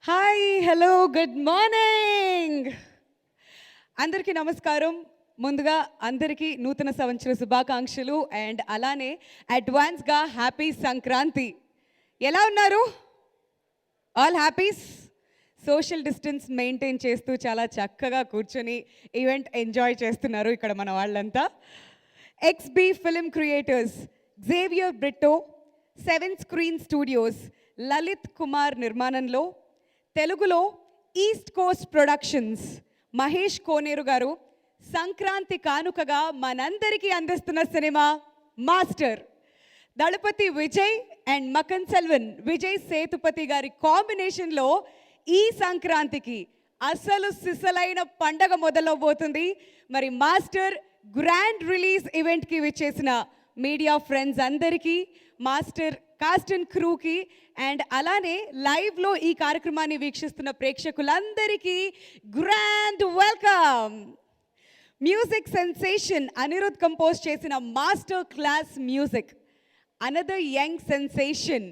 Hi hello good morning అందరికీ నమస్కారం. ముందుగా అందరికీ నూతన సంవత్సర శుభాకాంక్షలు అండ్ అలానే అడ్వాన్స్గా హ్యాపీ సంక్రాంతి. ఎలా ఉన్నారు? All happies? Social distance maintain చేస్తూ చాలా చక్కగా కూర్చొని ఈవెంట్ ఎంజాయ్ చేస్తున్నారు ఇక్కడ మన వాళ్ళంతా. XB film creators, Xavier Britto, 7 screen studios, Lalit Kumar నిర్మాణంలో తెలుగులో east Coast productions, Mahesh Koneru గారు సంక్రాంతి కానుకగా మనందరికీ అందిస్తున్న cinema Master. Thalapathy Vijay and Makkal Selvan Vijay Sethupathi గారి కాంబినేషన్లో ఈ సంక్రాంతికి అసలు సిసలైన పండగ మొదలవబోతుంది. మరి మాస్టర్ గ్రాండ్ రిలీజ్ ఈవెంట్కి విచ్చేసిన మీడియా ఫ్రెండ్స్ అందరికీ, మాస్టర్ కాస్ట్ అండ్ క్రూకి అండ్ అలానే లైవ్లో ఈ కార్యక్రమాన్ని వీక్షిస్తున్న ప్రేక్షకులందరికీ grand welcome. Music sensation Anirudh compose చేసిన master class music. Another young sensation,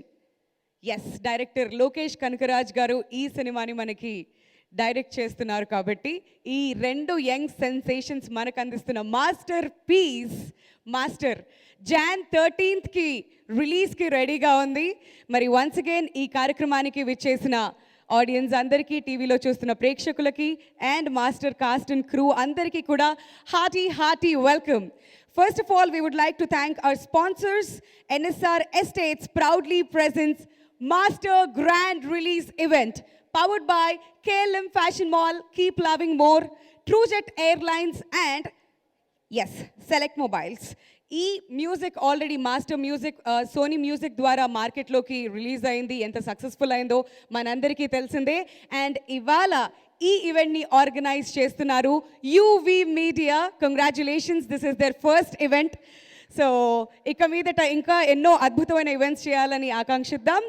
yes, director Lokesh Kanagaraj గారు ఈ సినిమాని మనకి డైరెక్ట్ చేస్తున్నారు. కాబట్టి ఈ రెండు యంగ్ సెన్సేషన్స్ మనకు అందిస్తున్న master piece master John 13th రిలీజ్కి రెడీగా ఉంది. మరి వన్స్ అగైన్ ఈ కార్యక్రమానికి విచ్చేసిన ఆడియన్స్ అందరికీ, టీవీలో చూస్తున్న ప్రేక్షకులకి and master cast and crew అందరికీ కూడా hearty welcome. First of all, we would like to thank our sponsors. NSR Estates proudly presents Master Grand Release Event, powered by KLM Fashion Mall, Keep Loving More, TrueJet Airlines and yes, Select Mobiles. ఈ music already Master music Sony music ద్వారా మార్కెట్లోకి release అయింది. ఎంత successful అయిందో మనందరికీ తెలిసిందే. And ఇవాళ ఈ ఈవెంట్ని ఆర్గనైజ్ చేస్తున్నారు UV media. Congratulations, this is their first event. So ఇక మీదట ఇంకా ఎన్నో అద్భుతమైన ఈవెంట్స్ చేయాలని ఆకాంక్షిద్దాం.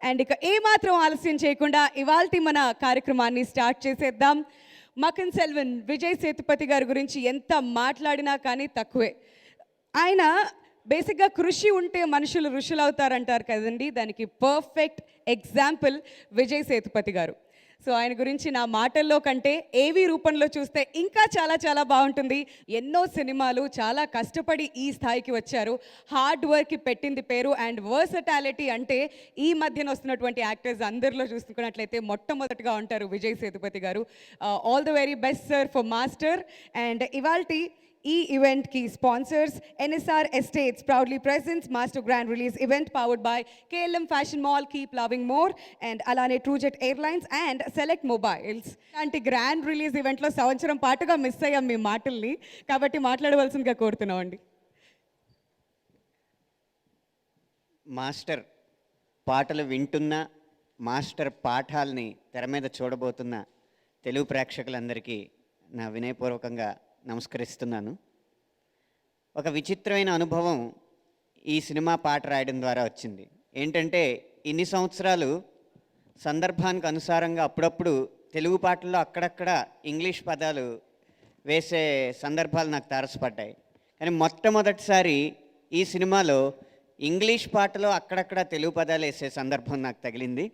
అండ్ ఇక ఏమాత్రం ఆలస్యం చేయకుండా ఇవాల్టి మన కార్యక్రమాన్ని స్టార్ట్ చేసేద్దాం. మకన్ సెల్వన్ విజయ్ సేతుపతి గారి గురించి ఎంత మాట్లాడినా కానీ తక్కువే. ఆయన బేసిక్గా కృషి ఉంటే మనుషులు ఋషులు అవుతారంటారు కదండి, దానికి పర్ఫెక్ట్ ఎగ్జాంపుల్ విజయ్ సేతుపతి గారు. సో ఆయన గురించి నా మాటల్లో కంటే ఏవీ రూపంలో చూస్తే ఇంకా చాలా చాలా బాగుంటుంది. ఎన్నో సినిమాలు, చాలా కష్టపడి ఈ స్థాయికి వచ్చారు. హార్డ్ వర్క్కి పెట్టింది పేరు. అండ్ వర్సటాలిటీ అంటే ఈ మధ్యన వస్తున్నటువంటి యాక్టర్స్ అందరిలో చూసుకున్నట్లయితే మొట్టమొదటిగా ఉంటారు విజయ్ సేతుపతి గారు. All the very best sir for master. And ఇవాల్టి ఈ ఈవెంట్కి sponsors NSR estates proudly presents master grand release event powered by KLM fashion mall, keep loving more and అలానే TruJet airlines and select mobiles. ఇలాంటి grand release ఈవెంట్లో సంవత్సరం పాటుగా miss అయ్యాం మీ మాటల్ని, కాబట్టి మాట్లాడవలసిందిగా కోరుతున్నాం అండి. మాస్టర్ పాటలు వింటున్న, మాస్టర్ పాఠాలని తెర మీద చూడబోతున్న తెలుగు ప్రేక్షకులందరికీ నా వినయపూర్వకంగా నమస్కరిస్తున్నాను. ఒక విచిత్రమైన అనుభవం ఈ సినిమా పాట రాయడం ద్వారా వచ్చింది. ఏంటంటే ఇన్ని సంవత్సరాలు సందర్భానికి అనుసారంగా అప్పుడప్పుడు తెలుగు పాటల్లో అక్కడక్కడ ఇంగ్లీష్ పదాలు వేసే సందర్భాలు నాకు తారసపడ్డాయి. కానీ మొట్టమొదటిసారి ఈ సినిమాలో ఇంగ్లీష్ పాటలో అక్కడక్కడ తెలుగు పదాలు వేసే సందర్భం నాకు తగిలింది.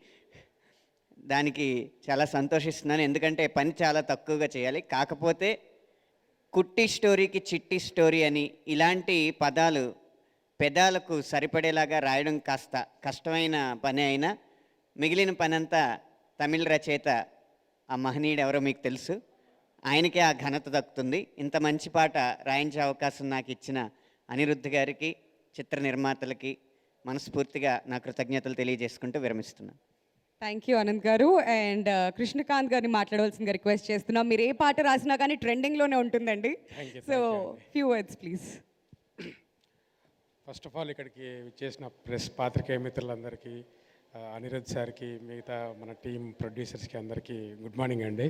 దానికి చాలా సంతోషిస్తున్నాను. ఎందుకంటే పని చాలా తక్కువగా చేయాలి. కాకపోతే కుట్టి స్టోరీకి చిట్టి స్టోరీ అని ఇలాంటి పదాలు పెదాలకు సరిపడేలాగా రాయడం కాస్త కష్టమైన పని అయినా మిగిలిన పనంతా తమిళ రచయిత ఆ మహనీయుడు ఎవరో మీకు తెలుసు, ఆయనకే ఆ ఘనత దక్కుతుంది. ఇంత మంచి పాట రాయించే అవకాశం నాకు ఇచ్చిన అనిరుద్ధ్ గారికి, చిత్ర నిర్మాతలకి మనస్ఫూర్తిగా నా కృతజ్ఞతలు తెలియజేసుకుంటూ విరమిస్తున్నాను. థ్యాంక్ యూ అనంత్ గారు. అండ్ కృష్ణకాంత్ గారిని మాట్లాడవలసిందిగా రిక్వెస్ట్ చేస్తున్నాం. మీరు ఏ పాట రాసినా కానీ ట్రెండింగ్లోనే ఉంటుందండి. So few words please. First of all ఇక్కడికి చేసిన ప్రెస్ పాత్రికేయ మిత్రులందరికీ, అనిరుద్ సార్కి, మిగతా మన టీం ప్రొడ్యూసర్స్కి అందరికీ గుడ్ మార్నింగ్ అండి.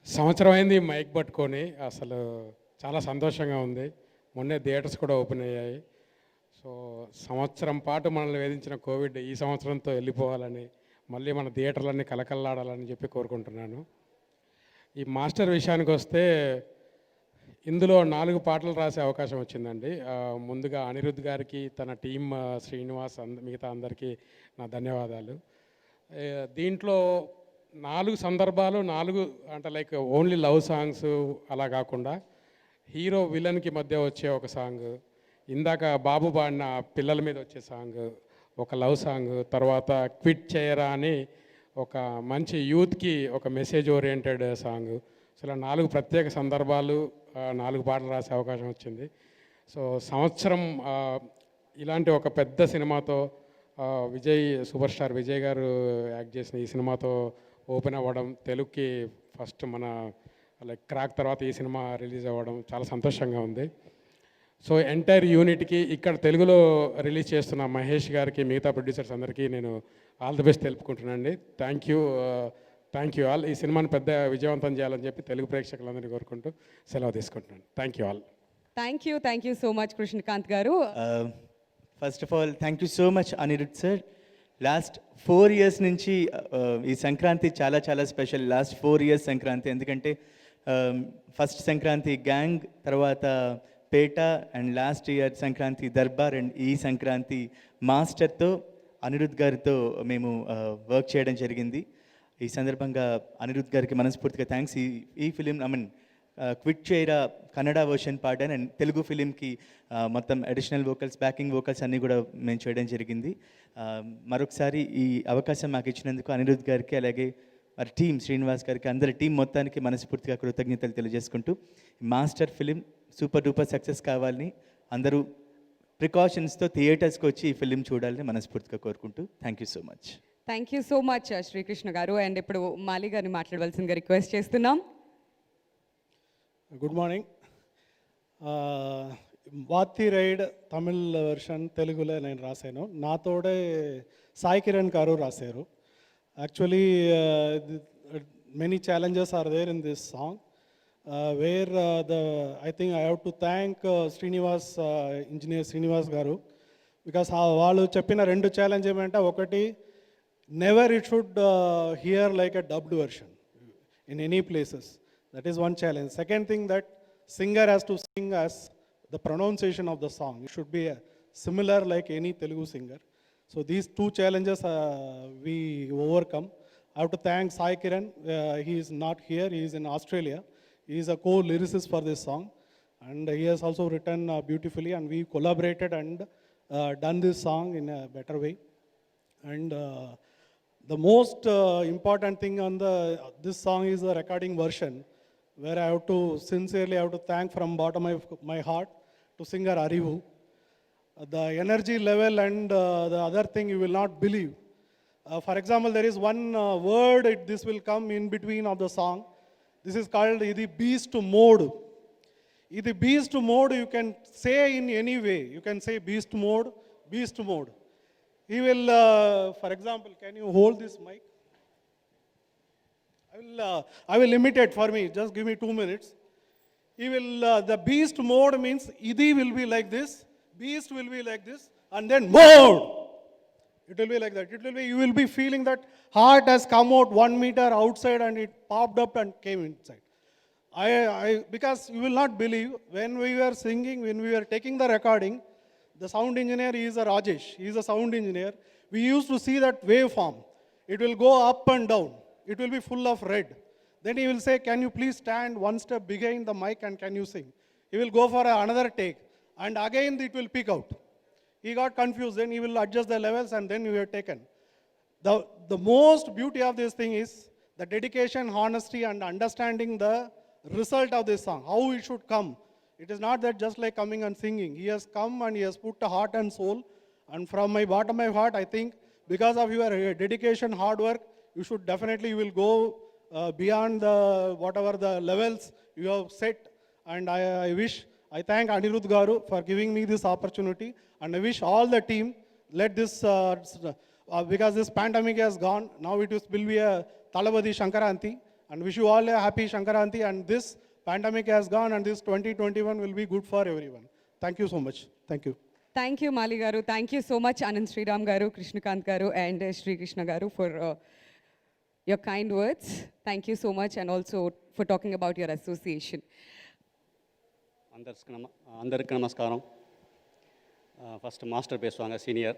సంవత్సరం అయింది మైక్ పట్టుకొని, అసలు చాలా సంతోషంగా ఉంది. మొన్నే థియేటర్స్ కూడా ఓపెన్ అయ్యాయి. సో సంవత్సరం పాటు మనల్ని వేధించిన కోవిడ్ ఈ సంవత్సరంతో వెళ్ళిపోవాలని, మళ్ళీ మన థియేటర్లన్నీ కలకల్లాడాలని చెప్పి కోరుకుంటున్నాను. ఈ మాస్టర్ విషయానికి వస్తే ఇందులో 4 పాటలు రాసే అవకాశం వచ్చిందండి. ముందుగా అనిరుద్ గారికి, తన టీం శ్రీనివాస్, మిగతా అందరికీ నా ధన్యవాదాలు. దీంట్లో 4 సందర్భాలు 4 అంటే లైక్ ఓన్లీ లవ్ సాంగ్స్ అలా కాకుండా హీరో విలన్కి మధ్య వచ్చే ఒక సాంగ్, ఇందాక బాబు పాడిన పిల్లల మీద వచ్చే సాంగ్, ఒక లవ్ సాంగ్, తర్వాత క్విట్ చేయరా అని ఒక మంచి యూత్కి ఒక మెసేజ్ ఓరియంటెడ్ సాంగ్. సో ఇలా 4 ప్రత్యేక సందర్భాలు 4 పాటలు రాసే అవకాశం వచ్చింది. సో సంవత్సరం ఇలాంటి ఒక పెద్ద సినిమాతో విజయ్ సూపర్ స్టార్ విజయ్ గారు యాక్ట్ చేసిన ఈ సినిమాతో ఓపెన్ అవ్వడం, తెలుగుకి ఫస్ట్ మన లైక్ క్రాక్ తర్వాత ఈ సినిమా రిలీజ్ అవ్వడం చాలా సంతోషంగా ఉంది. సో ఎంటైర్ యూనిట్కి ఇక్కడ తెలుగులో రిలీజ్ చేస్తున్న మహేష్ గారికి, మిగతా ప్రొడ్యూసర్స్ అందరికీ నేను ఆల్ ది బెస్ట్ తెలుపుకుంటున్నానండి. Thank you all. ఈ సినిమాని పెద్ద విజయవంతం చేయాలని చెప్పి తెలుగు ప్రేక్షకులందరినీ కోరుకుంటూ సెలవు తీసుకుంటున్నాను. Thank you so much Krishnakanth గారు. First of all thank you so much Anirudh sir. Last 4 years నుంచి ఈ సంక్రాంతి చాలా చాలా స్పెషల్. లాస్ట్ 4 years సంక్రాంతి, ఎందుకంటే ఫస్ట్ సంక్రాంతి గ్యాంగ్, తర్వాత Petta, and last year Sankranti Darbar, and ఈ సంక్రాంతి మాస్టర్తో అనిరుద్ గారితో మేము వర్క్ చేయడం జరిగింది. ఈ సందర్భంగా అనిరుద్ గారికి మనస్ఫూర్తిగా థ్యాంక్స్. ఈ ఫిలిం క్విట్ చేయరా కన్నడ వర్షన్ పాడాను, అండ్ తెలుగు ఫిలింకి మొత్తం అడిషనల్ వోకల్స్, బ్యాకింగ్ వోకల్స్ అన్నీ కూడా మేము చేయడం జరిగింది. మరొకసారి ఈ అవకాశం మాకు ఇచ్చినందుకు అనిరుద్ గారికి, అలాగే మరి టీం శ్రీనివాస్ గారికి, అందరి టీం మొత్తానికి మనస్ఫూర్తిగా కృతజ్ఞతలు తెలియజేసుకుంటూ, master film super duper success కావాలని అందరూ ప్రికాషన్స్తో థియేటర్స్కి వచ్చి ఈ ఫిలిం చూడాలని మనస్ఫూర్తిగా కోరుకుంటూ thank you so much. Srikrishna గారు. అండ్ ఇప్పుడు మాలి గారిని మాట్లాడవలసిందిగా రిక్వెస్ట్ చేస్తున్నాం. Good morning. Vaathi raid Tamil version తెలుగులో నేను రాశాను. నాతోడే సాయి కిరణ్ గారు రాశారు. Actually many challenges are there in this song where I think I have to thank Srinivas, engineer Srinivas గారు, బికాస్ వాళ్ళు చెప్పిన 2 ఛాలెంజ్ ఏమంటే, ఒకటి never it should hear like a dubbed version in any places. That is one challenge. Second thing, that singer has to sing as the pronunciation of the song. It should be similar like any Telugu singer. So these 2 challenges we overcome. I have to thank Sai Kiran. He is not here. He is in Australia. He is a co-lyricist for this song. And he has also written beautifully. And we collaborated and done this song in a better way. And the most important thing on this song is the recording version, where I have to sincerely thank from bottom of my heart to singer Arivu. The energy level and the other thing you will not believe. For example, there is one word, this will come in between of the song. This is called Idi beast mode. Idi beast mode you can say in any way. You can say beast mode. He will, for example, can you hold this mic? I will imitate for me. Just give me 2 minutes. He will, the beast mode means Idi will be like this, beast will be like this, and then mode. It will be like that. It will be, you will be feeling that heart has come out 1 meter outside and it popped up and came inside. Because you will not believe, when we were singing, when we were taking the recording, the sound engineer is a Rajesh. He is a sound engineer. We used to see that waveform. It will go up and down. It will be full of red. Then he will say, can you please stand 1 step behind the mic and can you sing? He will go for another take. And again it will peak out. He got confused. Then he will adjust the levels and then we were taken. The most beauty of this thing is the dedication, honesty and understanding the result of this song. How it should come. It is not that just like coming and singing. He has come and he has put the heart and soul. And from my bottom of my heart, I think because of your dedication, hard work, you should definitely, you will go beyond the whatever the levels you have set. And I thank Anirudh Garu for giving me this opportunity. And I wish all the team, let this, because this pandemic has gone, now it will be a Talabadi Shankaranti. And wish you all a happy Shankaranti. And this pandemic has gone and this 2021 will be good for everyone. Thank you so much. Thank you. Thank you, Mali Garu. Thank you so much, Anand Sriram Garu, Krishnakant Garu, and Sri Krishna Garu for your kind words. Thank you so much, and also for talking about your association. అందరికీ నమస్కారం. First master base song senior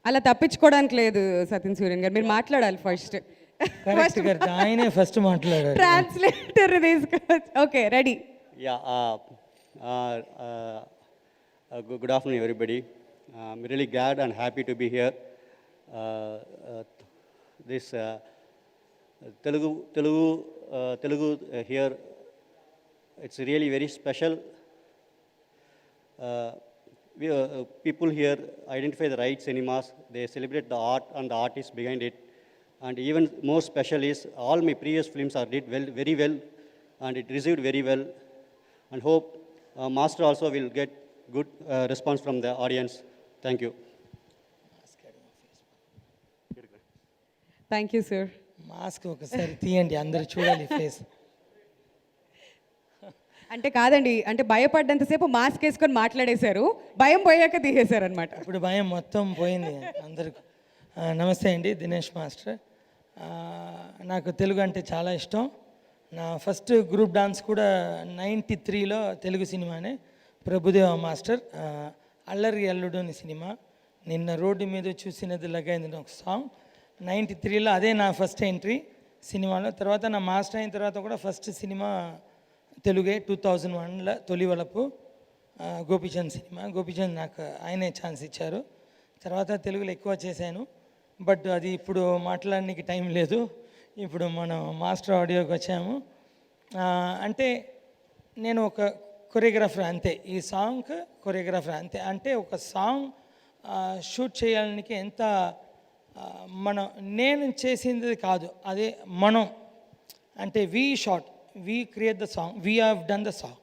అలా తప్పించుకోవడానికి లేదు సత్యన్ సూర్యన్ గారు, మీరు మాట్లాడాలి first. Correct correct ఆయనే first మాట్లాడారు. ట్రాన్స్లేటర్ తీసుకోవచ్చు. Okay, ready. Yeah, good afternoon, everybody. I'm really glad and happy to be here. This Telugu here, it's really very special. People here identify the right cinemas. They celebrate the art and the artists behind it. And even more special is all my previous films are did well, very well, and it received very well. And hope Master also will get good response from the audience. Thank you. Thank you sir. Mask ఒకసారి తీయండి, అందరు చూడాలి face. అంటే కాదండి, అంటే భయపడ్డంతసేపు mask వేసుకొని మాట్లాడేశారు, భయం పోయాక తీసేశారు అనమాట. ఇప్పుడు భయం మొత్తం పోయింది అందరికి. నమస్తే అండి, దినేష్ మాస్టర్. నాకు తెలుగు అంటే చాలా ఇష్టం. నా ఫస్ట్ గ్రూప్ డాన్స్ కూడా 93లో తెలుగు సినిమానే, ప్రభుదేవ మాస్టర్. అల్లరి అల్లుడు అని సినిమా. నిన్న రోడ్డు మీద చూసినది లగైంది ఒక సాంగ్. 93లో అదే నా ఫస్ట్ ఎంట్రీ సినిమాలో. తర్వాత నా మాస్టర్ అయిన తర్వాత కూడా ఫస్ట్ సినిమా తెలుగే 2001లో తొలి వలపు గోపీచంద్ సినిమా. గోపీచంద్ నాకు ఆయనే ఛాన్స్ ఇచ్చారు. తర్వాత తెలుగులో ఎక్కువ చేశాను, బట్ అది ఇప్పుడు మాట్లాడడానికి టైం లేదు. ఇప్పుడు మనం మాస్టర్ ఆడియోకి వచ్చాము. అంటే నేను ఒక కొరియోగ్రాఫర్ అంతే, ఈ సాంగ్ కొరియోగ్రాఫర్ అంతే. అంటే ఒక సాంగ్ షూట్ చేయడానికి ఎంత మనం నేను చేసింది కాదు, అదే మనం అంటే we create the song, we have done the song.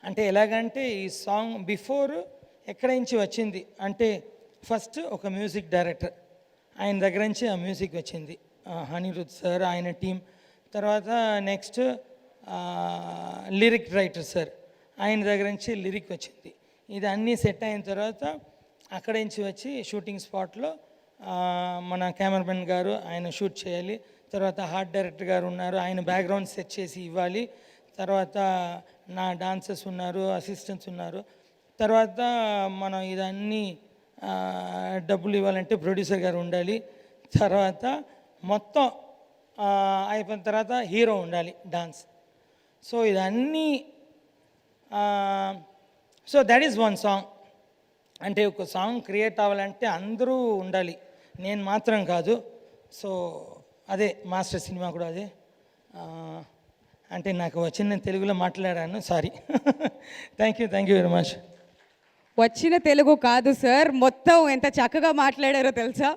అంటే ఎలాగంటే ఈ సాంగ్ బిఫోర్ ఎక్కడి నుంచి వచ్చింది అంటే ఫస్ట్ ఒక మ్యూజిక్ డైరెక్టర్, ఆయన దగ్గర నుంచి ఆ మ్యూజిక్ వచ్చింది, అనిరుద్ సార్ ఆయన టీం. తర్వాత నెక్స్ట్ లిరిక్ రైటర్ సార్, ఆయన దగ్గర నుంచి లిరిక్ వచ్చింది. ఇది అన్నీ సెట్ అయిన తర్వాత అక్కడి నుంచి వచ్చి షూటింగ్ స్పాట్లో మన కెమెరామెన్ గారు ఆయన షూట్ చేయాలి. తర్వాత ఆర్ట్ డైరెక్టర్ గారు ఉన్నారు, ఆయన బ్యాక్గ్రౌండ్ సెట్ చేసి ఇవ్వాలి. తర్వాత నా డాన్సర్స్ ఉన్నారు, అసిస్టెంట్స్ ఉన్నారు. తర్వాత మనం ఇదన్నీ డబ్బులు ఇవ్వాలంటే ప్రొడ్యూసర్ గారు ఉండాలి. తర్వాత మొత్తం అయిపోయిన తర్వాత హీరో ఉండాలి డాన్స్. సో ఇదన్నీ so that is one song. అంటే ఒక సాంగ్ క్రియేట్ అవ్వాలంటే అందరూ ఉండాలి, నేను మాత్రం కాదు. సో అదే మాస్టర్ సినిమా కూడా అదే. అంటే నాకు వచ్చిన తెలుగులో మాట్లాడాను, sorry. Thank you very much. వచ్చిన తెలుగు కాదు సార్, మొత్తం ఎంత చక్కగా మాట్లాడారో తెలుసా.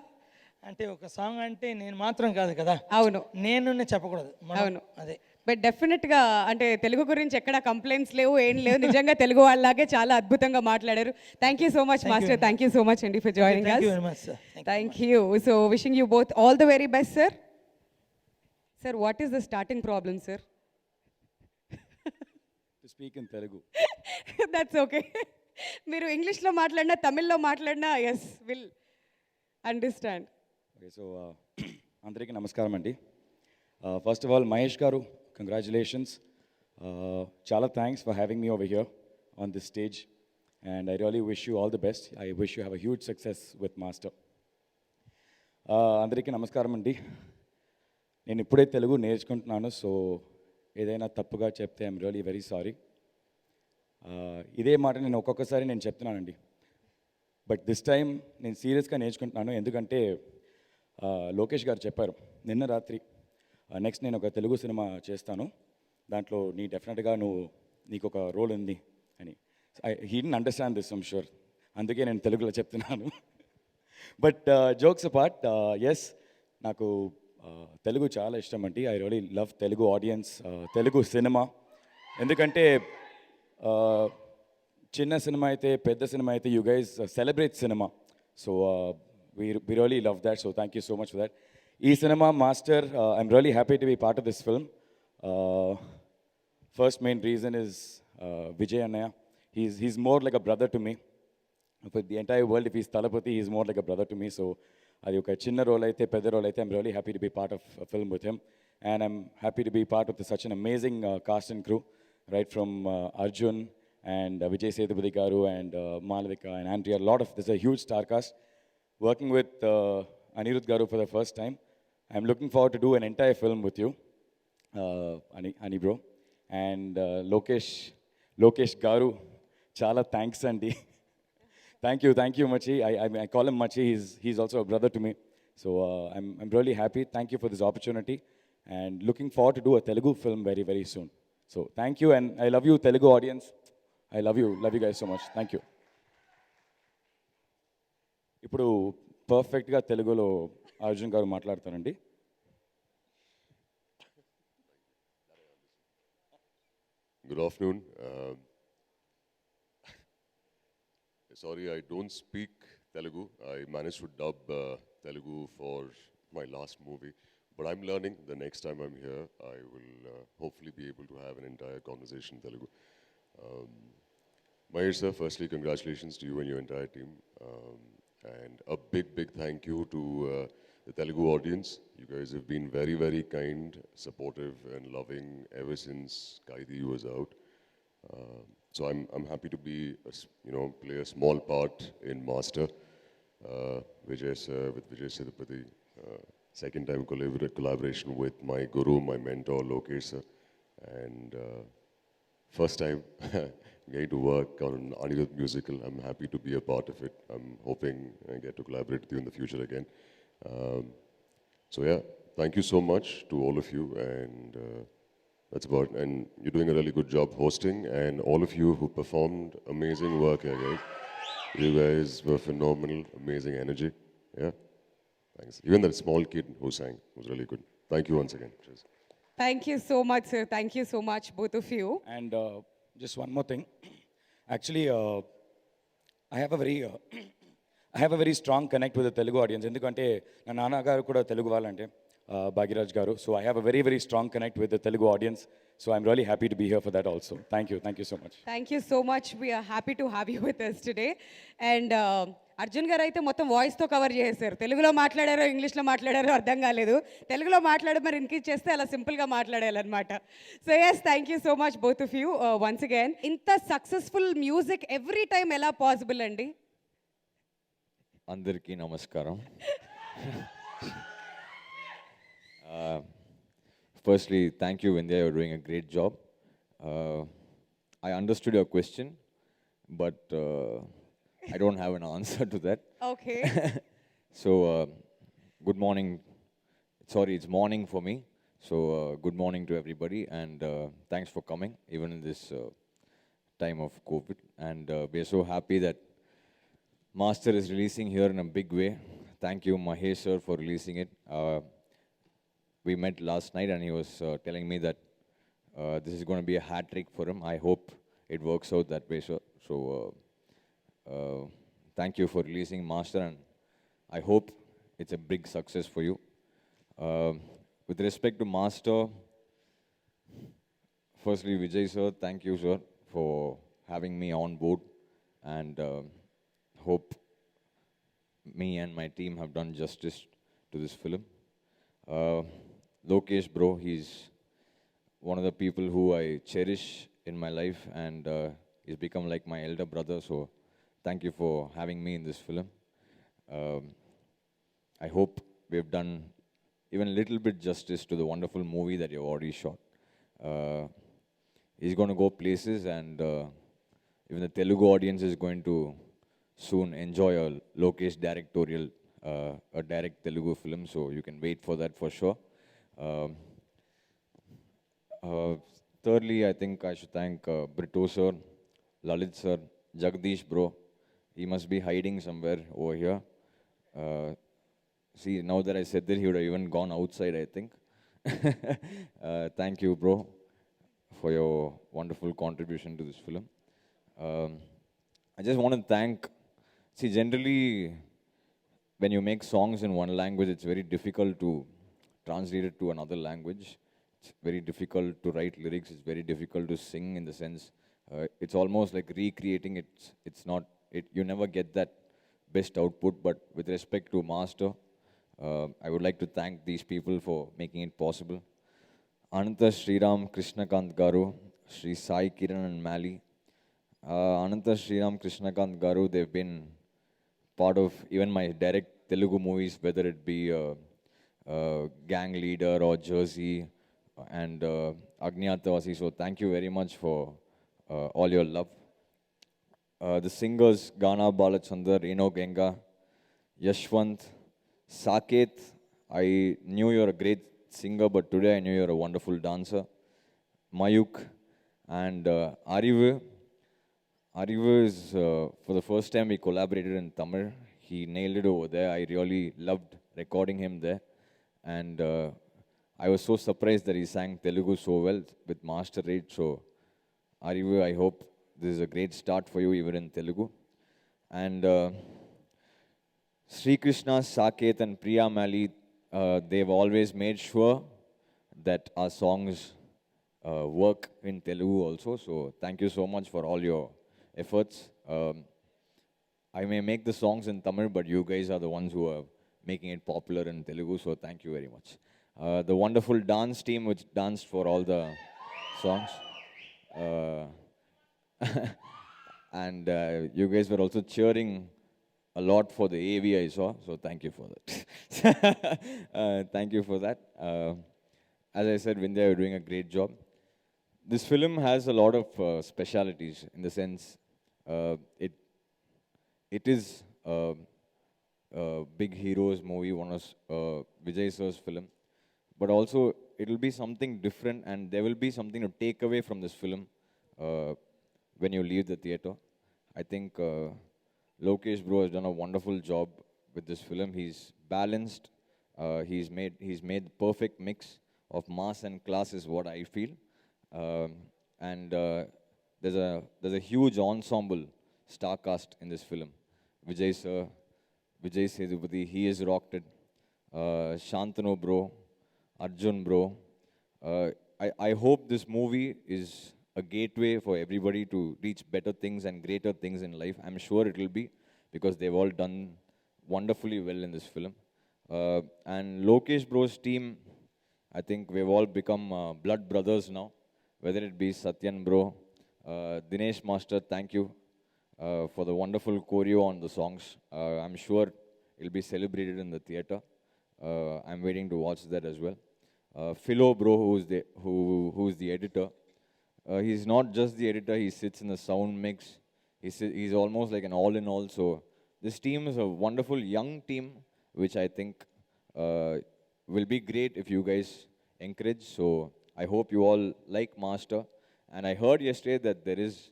అంటే ఒక సాంగ్ అంటే నేను మాత్రం కాదు కదా. అవును, నేను చెప్పకూడదు. అవును, అదే. బట్ డెఫినెట్గా అంటే తెలుగు గురించి ఎక్కడ కంప్లైంట్స్ లేవు, ఏం లేవు. నిజంగా తెలుగు వాళ్ళలాగే చాలా అద్భుతంగా మాట్లాడారు. Thank you so much master, thank you so much అండి for joining thank us. You very much sir. Thank you. So wishing you both all the very best sir. Sir, what is the starting problem sir? To speak in Telugu. That's okay. మీరు ఇంగ్లీష్లో మాట్లాడినా తమిళ్లో మాట్లాడినా yes will understand. Okay, so అందరికీ నమస్కారం అండి. First of all Mahesh గారు, congratulations. చాలా thanks for having me over here on this stage and I really wish you all the best. I wish you have a huge success with master. అందరికీ నమస్కారం అండి. నేను ఇప్పుడే తెలుగు నేర్చుకుంటున్నాను, సో ఏదైనా తప్పుగా చెప్తే ఐఎమ్ రియలీ వెరీ సారీ. ఇదే మాట నేను ఒక్కొక్కసారి నేను చెప్తున్నానండి, బట్ దిస్ టైం నేను సీరియస్గా నేర్చుకుంటున్నాను. ఎందుకంటే లోకేష్ గారు చెప్పారు నిన్న రాత్రి, నెక్స్ట్ నేను ఒక తెలుగు సినిమా చేస్తాను, దాంట్లో డెఫినెట్గా నీకు ఒక రోల్ ఉంది అని. He didn't understand this, I'm sure. అందుకే నేను తెలుగులో చెప్తున్నాను. బట్ జోక్స్ అపార్ట్, ఎస్, నాకు తెలుగు చాలా ఇష్టం అండి. I really love Telugu audience, Telugu cinema. ఎందుకంటే చిన్న సినిమా అయితే పెద్ద సినిమా అయితే you guys celebrate cinema. So we really love that, so thank you so much for that. ఈ cinema master, I'm really happy to be part of this film. First main reason is Vijay Annaya. He's more like a brother to me. For the entire world, if he's Talapati, he's more like a brother to me. So అది ఒక చిన్న role అయితే పెద్ద role అయితే I'm really happy to be part of a film with him, and I'm happy to be part of such an amazing cast and crew, right from Arjun and Vijay Sethupathi garu and Malavika and Andrea. There's a huge star cast. working with Anirudh Garu for the first time. I'm looking forward to do an entire film with you, Ani bro. And Lokesh Garu, chala thanks Andy. Thank you, Machi. I call him Machi. He's also a brother to me. So I'm really happy. Thank you for this opportunity, and looking forward to do a Telugu film very, very soon. So thank you, and I love you, Telugu audience. I love you guys so much. Thank you. ఇప్పుడు పర్ఫెక్ట్గా తెలుగులో అర్జున్ గారు మాట్లాడతారండి. Good afternoon. Sorry, I don't speak Telugu. I managed to dub Telugu for my last movie, but I'm learning. The next time I'm here, I will hopefully be able to have an entire conversation in Telugu. Mahesh sir, firstly, congratulations to you and your entire team. And a big thank you to the Telugu audience. You guys have been very, very kind, supportive, and loving ever since Kaidi was out. So I'm happy to be, play a small part in Master. Vijay sir, with Vijay Sethupathi. Second time collaboration with my guru, my mentor, Lokesh sir. And first time getting to work on an Anirudh musical. I'm happy to be a part of it. I'm hoping I get to collaborate with you in the future again. So yeah, thank you so much to all of you, and that's about. And you're doing a really good job hosting, and all of you who performed amazing work here, guys. You guys were phenomenal, amazing energy. Yeah, thanks. Even that small kid who sang was really good. Thank you once again. Cheers. Thank you so much, sir. Thank you so much, both of you. And just one more thing. Actually, I have a very strong connect with the Telugu audience. ఎందుకంటే నా నాన్నగారు కూడా తెలుగు వాళ్ళంటే భాగ్యరాజ్ గారు. So I have a very, very strong connect with the Telugu audience. So I'm really happy to be here for that also. Thank you so much. Thank you so much. We are happy to have you with us today. And Arjun గారు అయితే మొత్తం వాయిస్తో cover చేశారు. తెలుగులో మాట్లాడారో ఇంగ్లీష్లో మాట్లాడారో అర్థం కాలేదు. తెలుగులో మాట్లాడి మరి ఇంక్రీజ్ చేస్తే అలా సింపుల్గా మాట్లాడాలన్నమాట. So yes, thank you so much both of you once again. ఇంత సక్సెస్ఫుల్ మ్యూజిక్ ఎవ్రీ టైం ఎలా పాసిబుల్ అండి? అందరికీ నమస్కారం. Firstly, thank you, Vindhya. You're doing a great job. I understood your question, but I don't have an answer to that. Okay. So, good morning. Sorry, it's morning for me. So, good morning to everybody, and thanks for coming, even in this time of COVID. And we are so happy that Master is releasing here in a big way. Thank you, Mahesh sir, for releasing it. We met last night, and he was telling me that this is going to be a hat trick for him. I hope it works out that way, sir. So, thank you for releasing Master, and I hope it's a big success for you. With respect to Master, firstly, Vijay sir, thank you, sir, for having me on board, and hope me and my team have done justice to this film. Lokesh bro, he's one of the people who I cherish in my life, and he's become like my elder brother, so thank you for having me in this film. I hope we've done even a little bit justice to the wonderful movie that you've already shot. He's going to go places, and even the Telugu audience is going to soon enjoy a Lokesh directorial, a direct Telugu film, so you can wait for that for sure. Thirdly, I think I should thank Brito sir, Lalit sir, Jagdish bro. He must be hiding somewhere over here. See, now that I said that, he would have even gone outside, I think. Thank you, bro, for your wonderful contribution to this film. I just want to thank. See, generally, when you make songs in one language, it's very difficult to translate it to another language. It's very difficult to write lyrics. It's very difficult to sing, in the sense, it's almost like recreating it. It's not, you never get that best output. But with respect to Master, I would like to thank these people for making it possible. Ananta Sriram Krishnakant Garu, Sri Sai Kiran and Mali. Ananta Sriram Krishnakant Garu, they've been part of even my direct Telugu movies, whether it be Gang Leader or Jersey and Agnyatavasi. So thank you very much for all your love. The singers Gana Balachandar, Reno Genga, Yashwant, Saket. I knew you're a great singer, but today I knew you're a wonderful dancer. Mayuk and Arivu. Arivu is, for the first time we collaborated in Tamil. He nailed it over there. I really loved recording him there. And I was so surprised that he sang Telugu so well with Master Rate. So, Arivu, I hope this is a great start for you even in Telugu. And Sri Krishna, Saket and Priya Mali, they've always made sure that our songs work in Telugu also. So thank you so much for all your efforts. I may make the songs in Tamil, but you guys are the ones who are making it popular in Telugu. So thank you very much. The wonderful dance team which danced for all the songs. And you guys were also cheering a lot for the AV I saw, so thank you for that. Thank you for that. As I said, Vindhya, you're doing a great job. This film has a lot of specialities in the sense it is a big heroes movie, one of Vijay sir's film, but also it will be something different and there will be something to take away from this film when you leave the theater. I think Lokesh bro has done a wonderful job with this film. He's balanced. He's made the perfect mix of mass and class is what I feel. And there's a huge ensemble star cast in this film. Vijay sir, Vijay Sethupathi, he is rocked it. Shantanu bro, Arjun bro. I hope this movie is a gateway for everybody to reach better things and greater things in life. I'm sure it will be because they've all done wonderfully well in this film. And Lokesh bro's team, I think we've all become blood brothers now, whether it be Satyan bro, Dinesh Master, thank you for the wonderful choreo on the songs. I'm sure it'll be celebrated in the theater. I'm waiting to watch that as well. Philo bro, who's the editor. He's not just the editor, he sits in the sound mix. He's almost like an all-in-all. So this team is a wonderful young team, which I think will be great if you guys encourage. So I hope you all like Master. And I heard yesterday that there is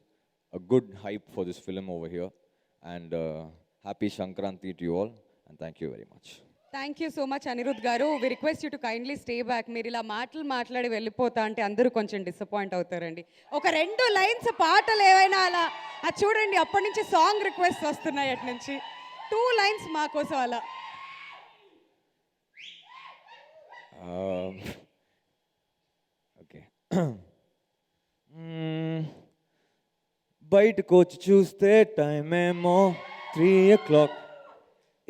a good hype for this film over here. And happy Shankranti to you all. And thank you very much. Thank you so much Anirudh గారు. We request you to kindly stay back. మీరు ఇలా మాట్లాడి వెళ్ళిపోతా అంటే అందరూ కొంచెం disappoint అవుతారండి. ఒక 2 లైన్స్ పాటలు ఏవైనా అలా అది చూడండి, అప్పటి నుంచి సాంగ్ రిక్వెస్ట్ వస్తున్నాయి అటు నుంచి. 2 లైన్స్ మా కోసం అలా. ఓకే. బయటకు వచ్చి చూస్తే టైం ఏమో 3 o'clock.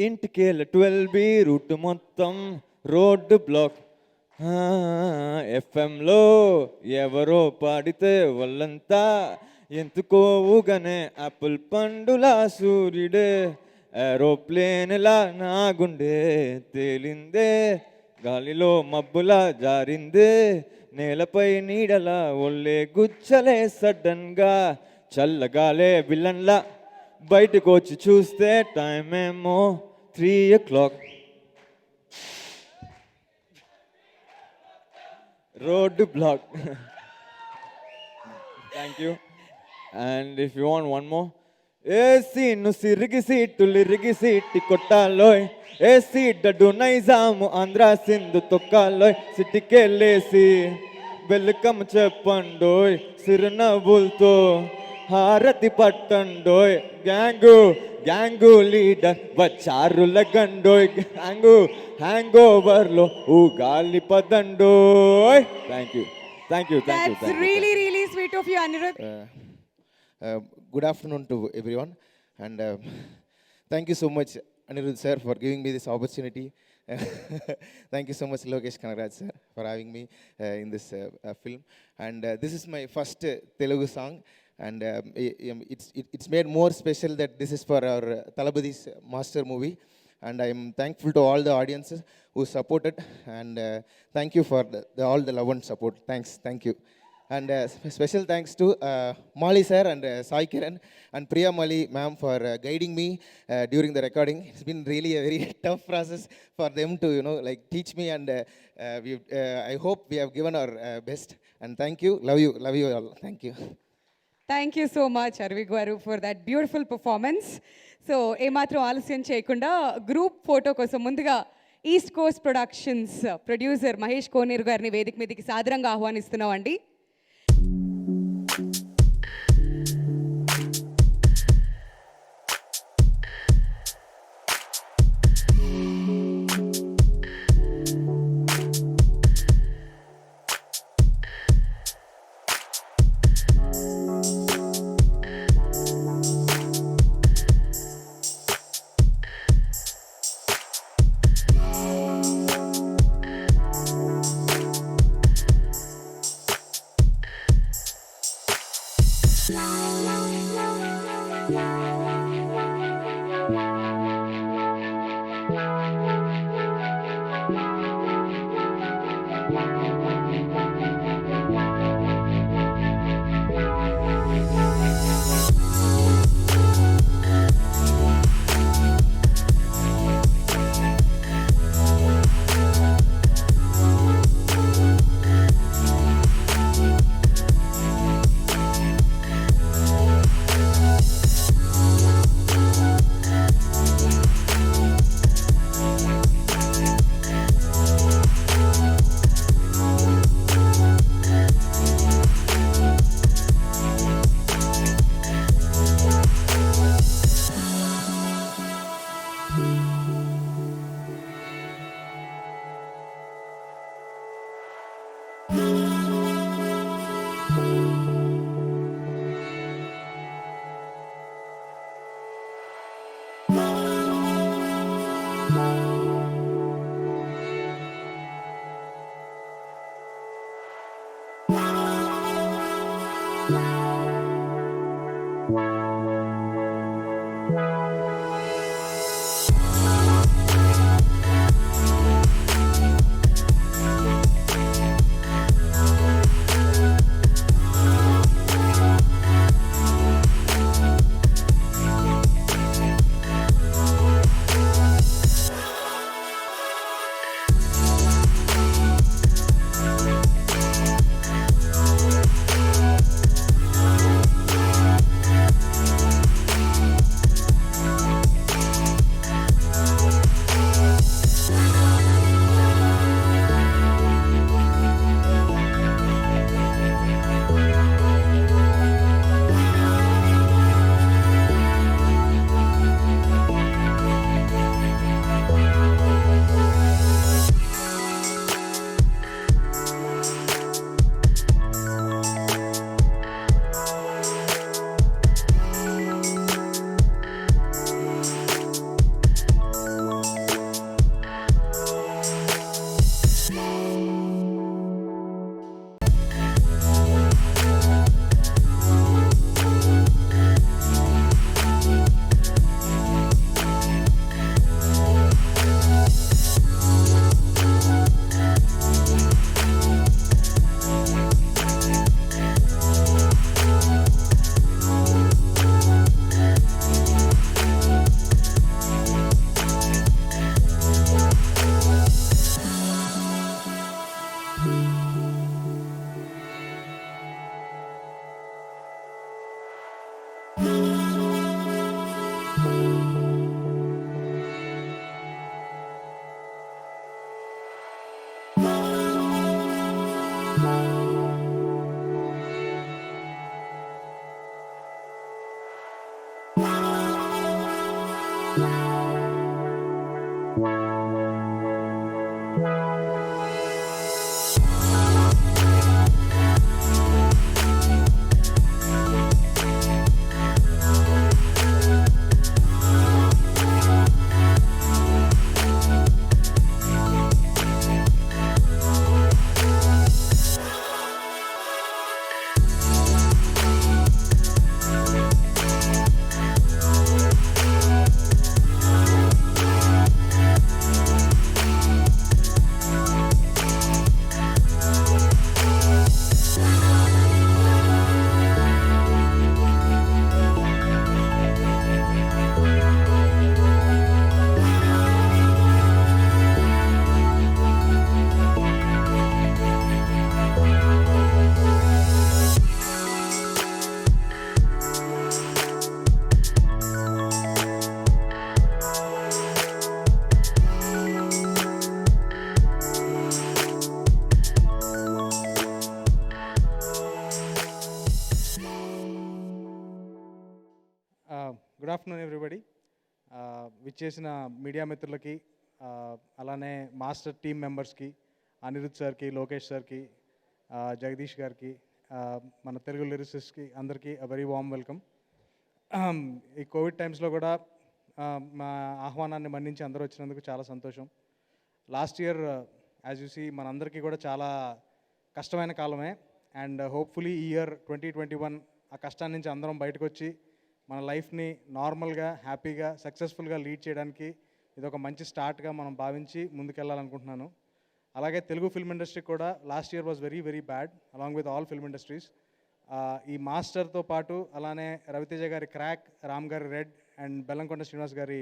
ఇంటికెళ్ళ 12B రూట్ మొత్తం రోడ్డు బ్లాక్. ఎఫ్ఎంలో ఎవరో పాడితే వాళ్ళంతా ఎందుకో ఊగనే యాపిల్ పండులా సూర్యుడే ఏరోప్లేన్లా నా గుండె తేలిందే గాలిలో మబ్బులా జారిందే నేలపై నీడలా ఒళ్ళే గుచ్చలే సడన్గా చల్లగాలే విలన్లా బయటకు వచ్చి చూస్తే టైం ఏమో 3 o'clock. Road block. Thank you. And if you want one more. ఏసీ ను సిరిగి సీటులు ఇరిగి సీటి కొట్టాలోయ్. ఏసీ డడ్డు నైజాము ఆంధ్ర సింధు తొక్కాలోయ్. సిటికెళ్ళేసి వెల్కమ్ చెప్పండోయ్ సిరునవ్వులతో హారతి పట్టండోయ్. గ్యాంగు లీడర్ వచ్చారు లగండోయ్. హ్యాంగ్ ఓవర్లో ఊగాలి పదండోయ్. Thank you. That's really sweet of you, Anirudh. Good afternoon to everyone, and thank you so much, Anirudh sir, for giving me this opportunity. Thank you so much, Lokesh Kanagaraj sir, for having me in this film. And this is my first Telugu song, and it's made more special that this is for our Talabadi's master movie. And I'm thankful to all the audiences who supported, and thank you for all the love and support. Thank you. And special thanks to Mali sir and Sai Kiran and Priya Mali ma'am for guiding me during the recording. It's been really a very tough process for them to, like teach me, and I hope we have given our best. And thank you, love you all. Thank you. Thank you so much Arivu గారు for that beautiful performance. So ఏమాత్రం ఆలస్యం చేయకుండా group photo కోసం ముందుగా East Coast Productions producer Mahesh Koneru గారిని వేదిక మీదకి సాదరంగా ఆహ్వానిస్తున్నాం అండి. Good afternoon everybody. విచ్చేసిన మీడియా మిత్రులకి, అలానే మాస్టర్ టీమ్ మెంబర్స్కి, అనిరుద్ సార్కి, లోకేష్ సార్కి, జగదీష్ గారికి, మన తెలుగు లిరిసిస్ట్కి అందరికీ వెరీ వామ్ వెల్కమ్. ఈ కోవిడ్ టైమ్స్లో కూడా మా ఆహ్వానాన్ని మన్నించి అందరూ వచ్చినందుకు చాలా సంతోషం. Last year as you see మనందరికీ కూడా చాలా కష్టమైన కాలమే. అండ్ హోప్ఫుల్లీ ఈ ఇయర్ 2021 ఆ కష్టాన్ని నుంచి అందరం బయటకు వచ్చి మన లైఫ్ని నార్మల్గా, హ్యాపీగా, సక్సెస్ఫుల్గా లీడ్ చేయడానికి ఇది ఒక మంచి స్టార్ట్గా మనం భావించి ముందుకెళ్ళాలనుకుంటున్నాను. అలాగే తెలుగు ఫిల్మ్ ఇండస్ట్రీ కూడా last year was very very bad along with all film industries. ఈ మాస్టర్తో పాటు అలానే రవితేజ గారి క్రాక్, రామ్ గారి రెడ్ అండ్ బెల్లంకొండ శ్రీనివాస్ గారి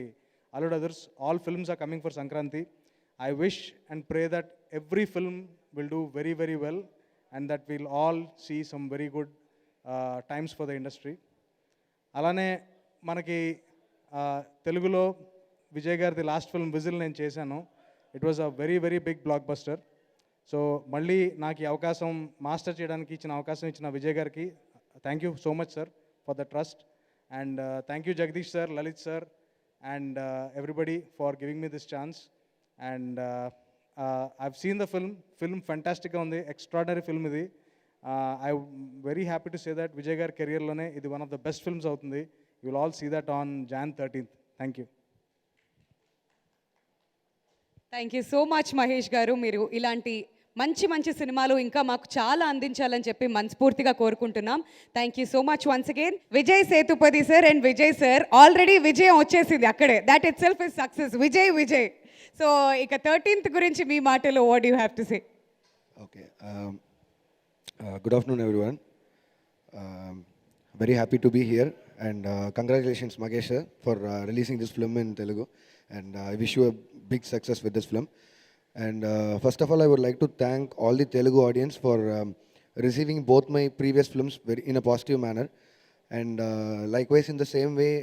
Alludu Adhurs, all films are coming for Sankranti. I wish and pray that every film will do very, very well and that we'll all see some very good times for the industry. అలానే మనకి తెలుగులో విజయ్ గారిది last film Whistle నేను చేశాను. It was a very very big blockbuster. So మళ్ళీ నాకు ఈ అవకాశం మాస్టర్ చేయడానికి ఇచ్చిన అవకాశం ఇచ్చిన విజయ్ గారికి thank you so much sir for the trust. And thank you Jagadish sir, Lalit sir and everybody for giving me this chance. And I've seen the film ఫెంటాస్టిక్గా ఉంది, ఎక్స్ట్రాడనరీ ఫిల్మ్ ఇది. I very happy to say that Vijay గారి కెరియర్లోనే ఇది one of the best films అవుతుంది. You will all see that on Jan 13th. Thank you. Thank you so much Mahesh గారు. మీరు ఇలాంటి మంచి మంచి సినిమాలు ఇంకా మాకు చాలా అందించాలని చెప్పి మనస్ఫూర్తిగా కోరుకుంటున్నాం. Thank you so much once again. Vijay Sethupathi sir and Vijay sir, already విజయం వచ్చేసింది అక్కడే. That it self is success. Vijay Vijay. So ఇక 13th గురించి మీ మాటలో what you have to say? Okay. Good afternoon, everyone. Very happy to be here, and congratulations, Magesh sir, for releasing this film in Telugu. And I wish you a big success with this film. And first of all, I would like to thank all the Telugu audience for receiving both my previous films in a positive manner. And likewise, in the same way,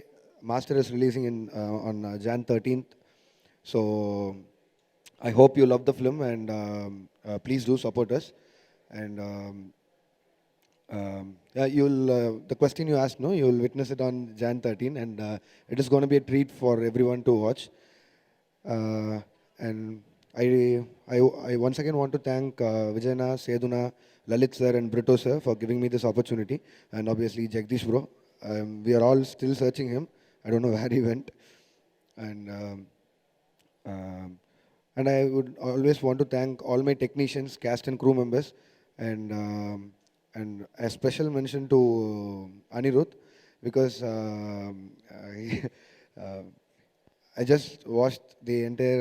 Master is releasing on Jan 13th. So I hope you love the film, and please do support us. And yeah, the question you asked, no, you will witness it on Jan 13, and it is going to be a treat for everyone to watch. And I once again want to thank Vijayana, Seduna, Lalit sir and Brito sir for giving me this opportunity, and obviously Jagdish bro. We are all still searching him. I don't know where he went. And I would always want to thank all my technicians, cast and crew members, and a special mention to Anirudh, because I just watched the entire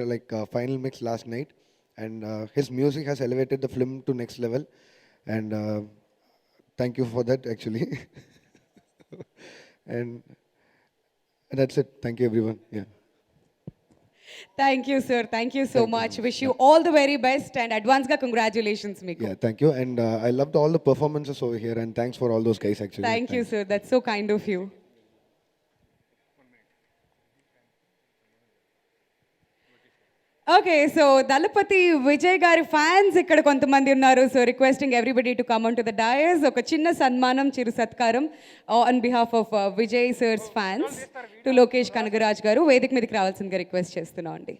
final mix last night, and his music has elevated the film to next level, and thank you for that actually. and that's it. Thank you everyone. Yeah. Thank you sir. Thank you so much. Wish you all the very best and అడ్వాన్స్గా congratulations మీకు. Yeah, thank you. And I loved all the performances over here, and thanks for all those guys actually. Thank you sir. That's so kind of you. Okay, so Thalapathy Vijay గారి fans ఇక్కడ కొంతమంది ఉన్నారు. So requesting everybody to come on to the dais. ఒక చిన్న సన్మానం, చిరు సత్కారం on behalf of Vijay sir's fans to Lokesh Kanagaraj గారు వేదిక మీదకి రావాల్సిందిగా రిక్వెస్ట్ చేస్తున్నాం అండి.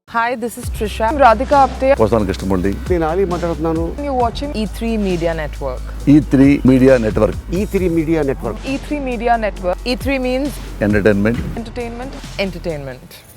Hi, this is Trisha. I'm Radhika Apte. వస్తాను కృష్ణమూర్తి. నేను ఆలీ మాట్లాడుతున్నాను. You're watching E3 Media Network. E3 media network. E3 Media Network. E3 Media Network. E3 means entertainment. entertainment, entertainment.